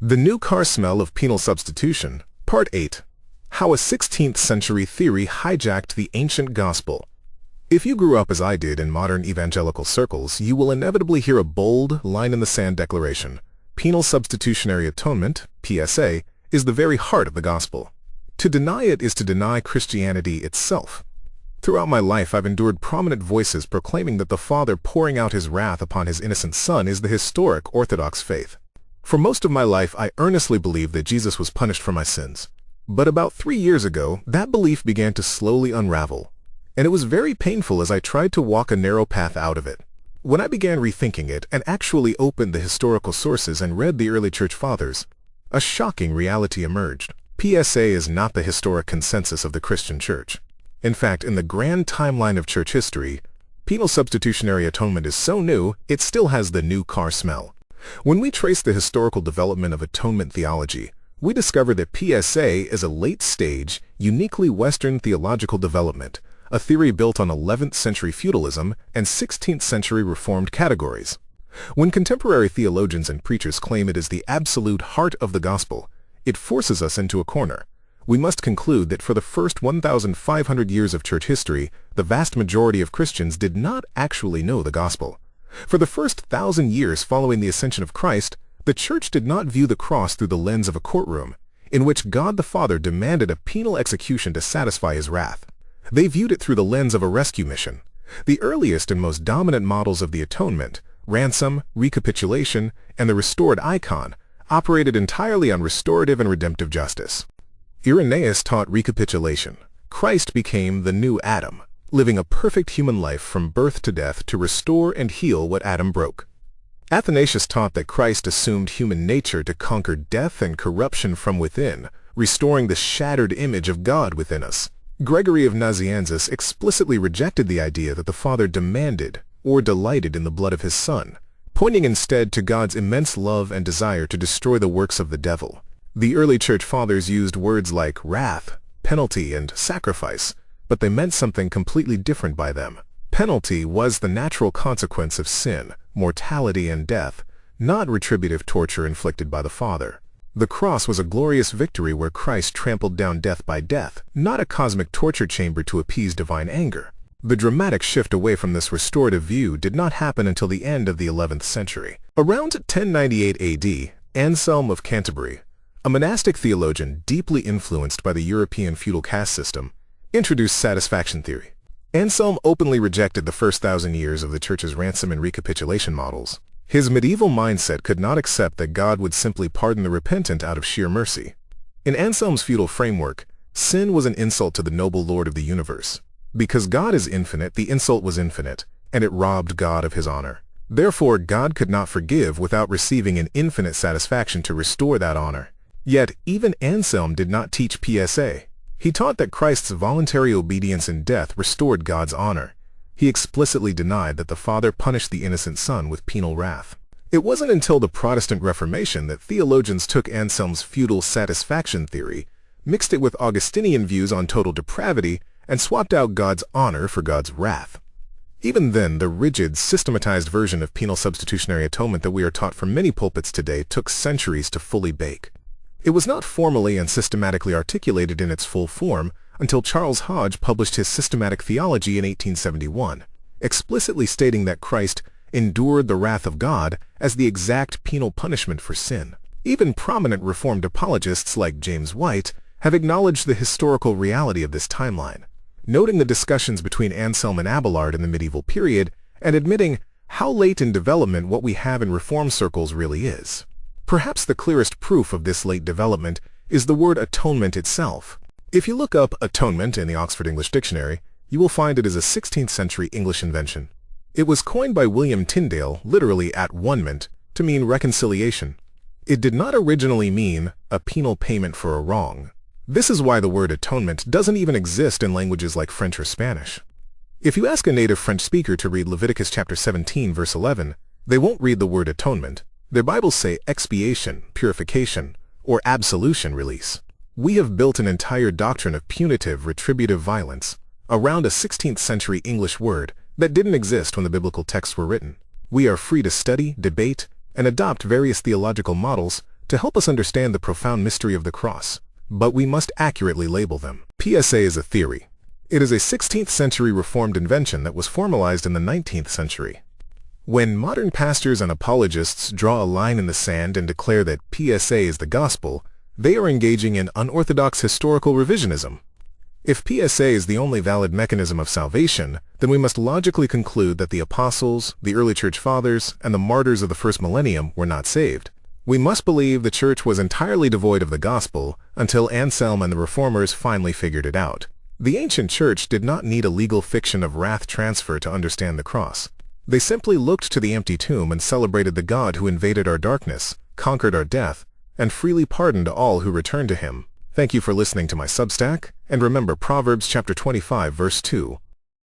The New Car Smell of Penal Substitution, Part 8. How a 16th Century Theory Hijacked the Ancient Gospel. If you grew up as I did in modern evangelical circles, you will inevitably hear a bold, line-in-the-sand declaration. Penal Substitutionary Atonement, PSA, is the very heart of the gospel. To deny it is to deny Christianity itself. Throughout my life, I've endured prominent voices proclaiming that the Father pouring out his wrath upon his innocent Son is the historic Orthodox faith. For most of my life, I earnestly believed that Jesus was punished for my sins. But about 3 years ago, that belief began to slowly unravel, and it was very painful as I tried to walk a narrow path out of it. When I began rethinking it and actually opened the historical sources and read the early church fathers, a shocking reality emerged. PSA is not the historic consensus of the Christian church. In fact, in the grand timeline of church history, penal substitutionary atonement is so new, it still has the new car smell. When we trace the historical development of atonement theology, we discover that PSA is a late-stage, uniquely Western theological development, a theory built on 11th century feudalism and 16th century Reformed categories. When contemporary theologians and preachers claim it is the absolute heart of the gospel, it forces us into a corner. We must conclude that for the first 1,500 years of church history, the vast majority of Christians did not actually know the gospel. For the first 1,000 years following the ascension of Christ, the church did not view the cross through the lens of a courtroom, in which God the Father demanded a penal execution to satisfy his wrath. They viewed it through the lens of a rescue mission. The earliest and most dominant models of the atonement, ransom, recapitulation, and the restored icon, operated entirely on restorative and redemptive justice. Irenaeus taught recapitulation. Christ became the new Adam, living a perfect human life from birth to death to restore and heal what Adam broke. Athanasius taught that Christ assumed human nature to conquer death and corruption from within, restoring the shattered image of God within us. Gregory of Nazianzus explicitly rejected the idea that the Father demanded or delighted in the blood of his Son, pointing instead to God's immense love and desire to destroy the works of the devil. The early church fathers used words like wrath, penalty, and sacrifice, but they meant something completely different by them. Penalty was the natural consequence of sin, mortality, and death, not retributive torture inflicted by the Father. The cross was a glorious victory where Christ trampled down death by death, not a cosmic torture chamber to appease divine anger. The dramatic shift away from this restorative view did not happen until the end of the 11th century. Around 1098 AD, Anselm of Canterbury, a monastic theologian deeply influenced by the European feudal caste system, introduced satisfaction theory. Anselm openly rejected the first 1,000 years of the church's ransom and recapitulation models. His medieval mindset could not accept that God would simply pardon the repentant out of sheer mercy. In Anselm's feudal framework, sin was an insult to the noble Lord of the universe. Because God is infinite, the insult was infinite, and it robbed God of his honor. Therefore, God could not forgive without receiving an infinite satisfaction to restore that honor. Yet, even Anselm did not teach PSA. He taught that Christ's voluntary obedience in death restored God's honor. He explicitly denied that the Father punished the innocent Son with penal wrath. It wasn't until the Protestant Reformation that theologians took Anselm's feudal satisfaction theory, mixed it with Augustinian views on total depravity, and swapped out God's honor for God's wrath. Even then, the rigid, systematized version of penal substitutionary atonement that we are taught from many pulpits today took centuries to fully bake. It was not formally and systematically articulated in its full form until Charles Hodge published his Systematic Theology in 1871, explicitly stating that Christ endured the wrath of God as the exact penal punishment for sin. Even prominent Reformed apologists like James White have acknowledged the historical reality of this timeline, noting the discussions between Anselm and Abelard in the medieval period and admitting how late in development what we have in Reform circles really is. Perhaps the clearest proof of this late development is the word atonement itself. If you look up atonement in the Oxford English Dictionary, you will find it is a 16th century English invention. It was coined by William Tyndale, literally at one-ment, to mean reconciliation. It did not originally mean a penal payment for a wrong. This is why the word atonement doesn't even exist in languages like French or Spanish. If you ask a native French speaker to read Leviticus chapter 17, verse 11, they won't read the word atonement. Their Bibles say expiation, purification, or absolution release. We have built an entire doctrine of punitive, retributive violence around a 16th century English word that didn't exist when the biblical texts were written. We are free to study, debate, and adopt various theological models to help us understand the profound mystery of the cross, but we must accurately label them. PSA is a theory. It is a 16th century Reformed invention that was formalized in the 19th century. When modern pastors and apologists draw a line in the sand and declare that PSA is the gospel, they are engaging in unorthodox historical revisionism. If PSA is the only valid mechanism of salvation, then we must logically conclude that the apostles, the early church fathers, and the martyrs of the first millennium were not saved. We must believe the church was entirely devoid of the gospel until Anselm and the reformers finally figured it out. The ancient church did not need a legal fiction of wrath transfer to understand the cross. They simply looked to the empty tomb and celebrated the God who invaded our darkness, conquered our death, and freely pardoned all who returned to him. Thank you for listening to my Substack, and remember Proverbs chapter 25 verse 2.